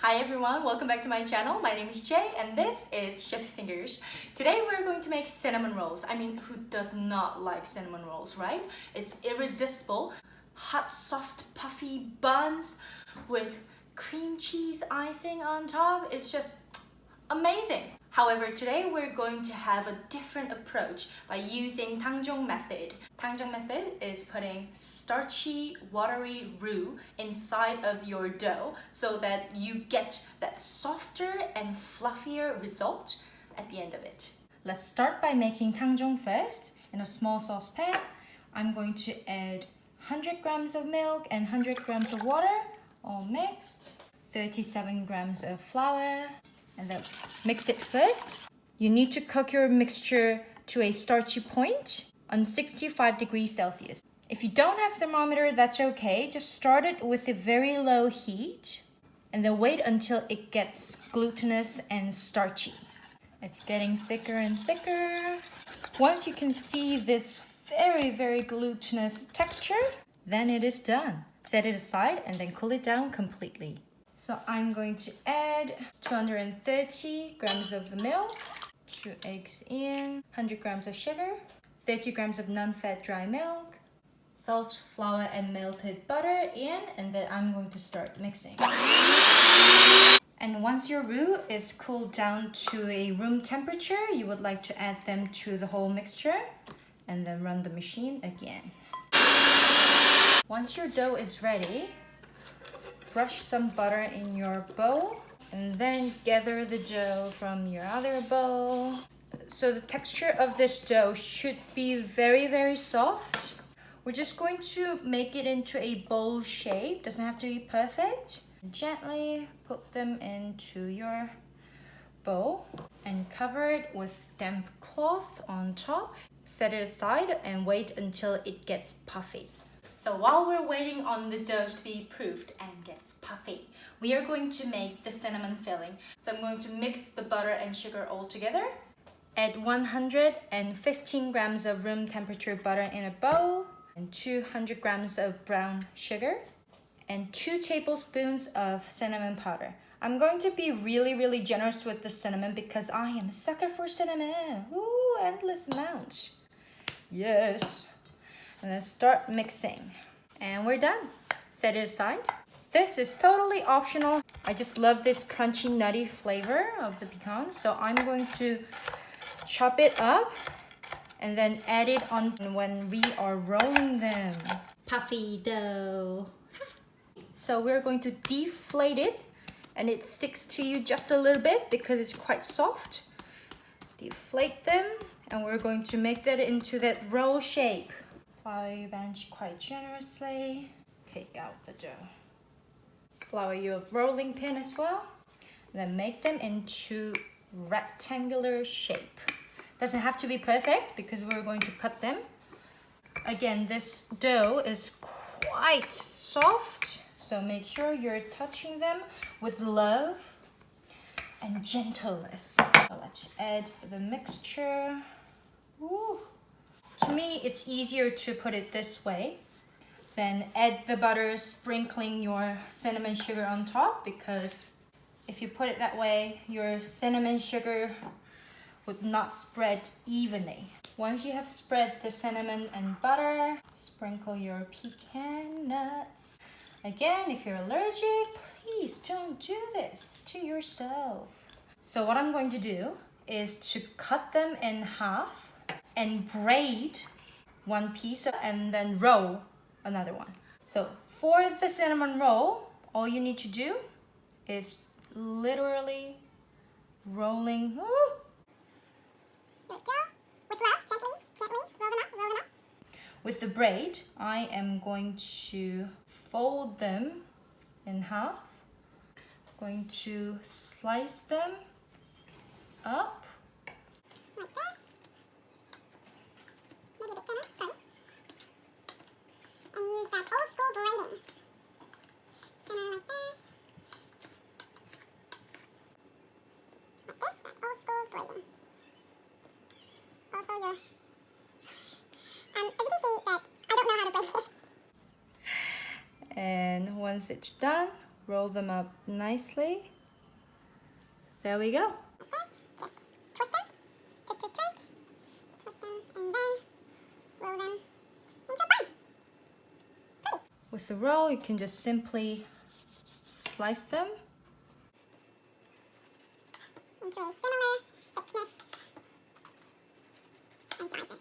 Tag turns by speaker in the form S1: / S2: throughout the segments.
S1: Hi everyone, welcome back to my channel. My name is Jay and this is Chefy Fingers. Today we're going to make cinnamon rolls. I mean, who does not like cinnamon rolls, right? It's irresistible. Hot, soft, puffy buns with cream cheese icing on top. It's just amazing. However, today we're going to have a different approach by using Tangzhong Method. Tangzhong Method is putting starchy, watery roux inside of your dough so that you get that softer and fluffier result at the end of it. Let's start by making Tangzhong first. In a small saucepan, I'm going to add 100 grams of milk and 100 grams of water, all mixed, 37 grams of flour, and then mix it first. You need to cook your mixture to a starchy point on 65 degrees Celsius. If you don't have a thermometer, that's okay. Just start it with a very low heat and then wait until it gets glutinous and starchy. It's getting thicker and thicker. Once you can see this very glutinous texture, then it is done. Set it aside and then cool it down completely. So I'm going to add 230 grams of the milk, 2 eggs in, 100 grams of sugar, 30 grams of non-fat dry milk, salt, flour, and melted butter in, and then I'm going to start mixing. And once your roux is cooled down to a room temperature, you would like to add them to the whole mixture and then run the machine again. Once your dough is ready, brush some butter in your bowl and then gather the dough from your other bowl. So the texture of this dough should be very soft. We're just going to make it into a bowl shape. Doesn't have to be perfect. Gently put them into your bowl and cover it with damp cloth on top. Set it aside and wait until it gets puffy. So while we're waiting on the dough to be proofed and gets puffy, we are going to make the cinnamon filling. So I'm going to mix the butter and sugar all together. Add 115 grams of room temperature butter in a bowl and 200 grams of brown sugar and 2 tablespoons of cinnamon powder. I'm going to be really generous with the cinnamon because I am a sucker for cinnamon. Ooh, endless amounts. Yes. And then start mixing. And we're done. Set it aside. This is totally optional. I just love this crunchy, nutty flavor of the pecan. So I'm going to chop it up and then add it on when we are rolling them. Puffy dough. So we're going to deflate it and it sticks to you just a little bit because it's quite soft. Deflate them and we're going to make that into that roll shape. Flour your bench quite generously. Take out the dough. Flour your rolling pin as well. Then make them into rectangular shape. Doesn't have to be perfect because we're going to cut them. Again, this dough is quite soft, so make sure you're touching them with love and gentleness. So let's add the mixture. Woo. To me, it's easier to put it this way. Then add the butter, sprinkling your cinnamon sugar on top, because if you put it that way, your cinnamon sugar would not spread evenly. Once you have spread the cinnamon and butter, sprinkle your pecan nuts. Again, if you're allergic, please don't do this to yourself. So what I'm going to do is to cut them in half and braid one piece and then roll another one. So for the cinnamon roll, all you need to do is literally rolling. There we go. With love, gently, roll them up. With the braid, I am going to fold them in half. Going to slice them up. Like this. Maybe a bit thinner, sorry. And use that old school braiding. Thinner like this. Like this, that old school braiding. Also your... as you can see that I don't know how to braid it. And once it's done, roll them up nicely there we go.
S2: Just twist them. Twist, twist, twist. Twist them and then roll them into a bun. Pretty.
S1: With the roll, you can just simply slice them.
S2: Into a similar thickness and sizes.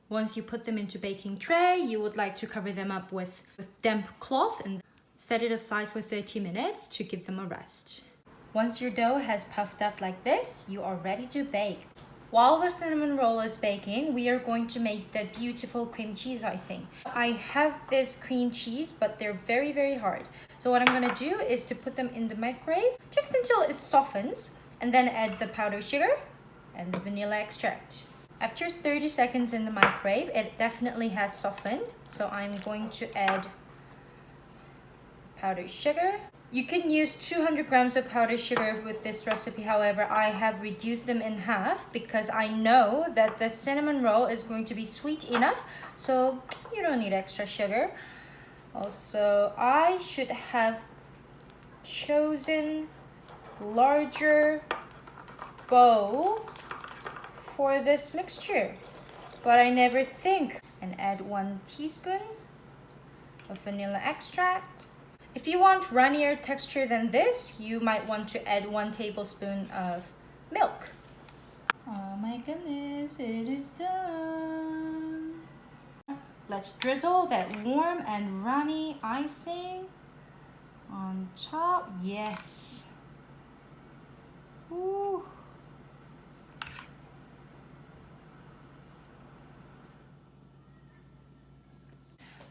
S1: Once you put them into baking tray, you would like to cover them up with damp cloth and set it aside for 30 minutes to give them a rest. Once your dough has puffed up like this, you are ready to bake. While the cinnamon roll is baking, we are going to make the beautiful cream cheese icing. I have this cream cheese, but they're very, very hard. So what I'm gonna do is to put them in the microwave just until it softens, and then add the powdered sugar and the vanilla extract. After 30 seconds in the microwave, it definitely has softened. So I'm going to add powdered sugar. You can use 200 grams of powdered sugar with this recipe. However, I have reduced them in half because I know that the cinnamon roll is going to be sweet enough. So you don't need extra sugar. Also, I should have chosen larger bowl for this mixture, but I never think. And add 1 teaspoon of vanilla extract. If you want runnier texture than this, you might want to add 1 tablespoon of milk. Oh my goodness, it is done. Let's drizzle that warm and runny icing on top. Yes. Ooh.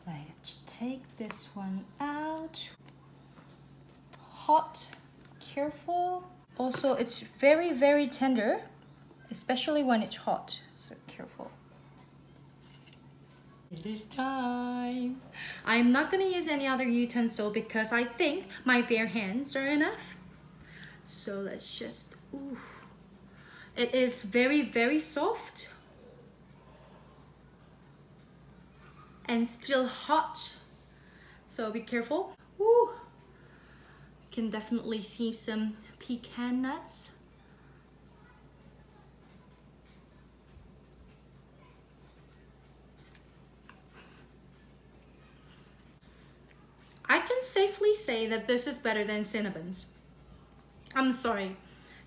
S1: Let's take this one out. Hot, careful. Also, it's very, very tender, especially when it's hot, so careful. It is time. I'm not gonna use any other utensil because I think my bare hands are enough. So let's just, ooh. It is very, very soft. And still hot. So be careful. Ooh. You can definitely see some pecan nuts. I can safely say that this is better than cinnamons. I'm sorry.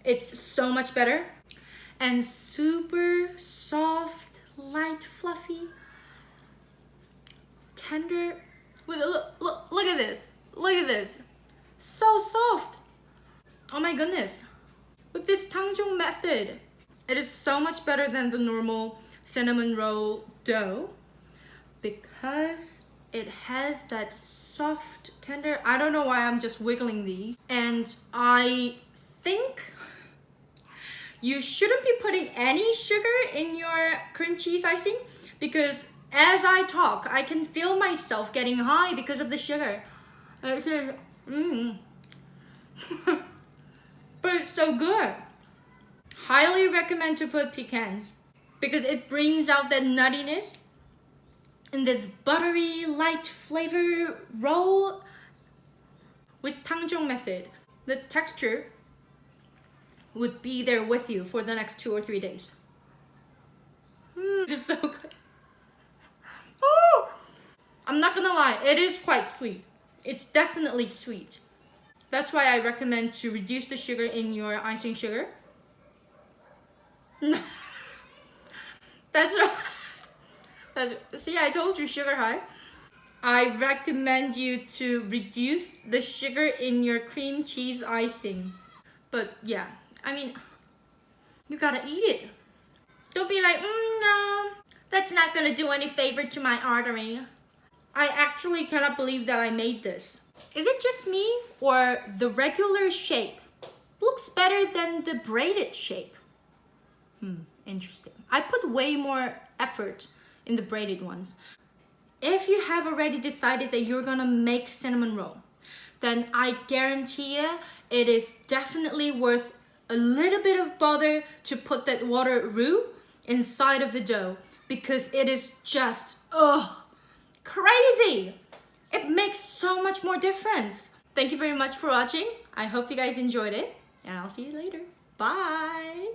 S1: It's so much better. And super soft, light, fluffy, tender. Look at this. Look at this. So soft. Oh my goodness. With this Tangzhong method, it is so much better than the normal cinnamon roll dough because it has that soft, tender. I don't know why I'm just wiggling these. And I think you shouldn't be putting any sugar in your cream cheese icing because as I talk, I can feel myself getting high because of the sugar. It's just, but it's so good. Highly recommend to put pecans because it brings out that nuttiness in this buttery, light flavor roll. With Tangzhong method, the texture would be there with you for the next 2 or 3 days. Just so good. Oh! I'm not gonna lie, it is quite sweet. It's definitely sweet. That's why I recommend to reduce the sugar in your icing sugar. See, I told you sugar high. I recommend you to reduce the sugar in your cream cheese icing. But yeah, I mean, you gotta eat it. Don't be like, no, that's not gonna do any favor to my artery. I actually cannot believe that I made this. Is it just me or the regular shape looks better than the braided shape? Interesting. I put way more effort in the braided ones. If you have already decided that you're gonna make cinnamon roll, then I guarantee you it is definitely worth a little bit of bother to put that water roux inside of the dough because it is just, crazy. It makes so much more difference. Thank you very much for watching. I hope you guys enjoyed it and I'll see you later. Bye!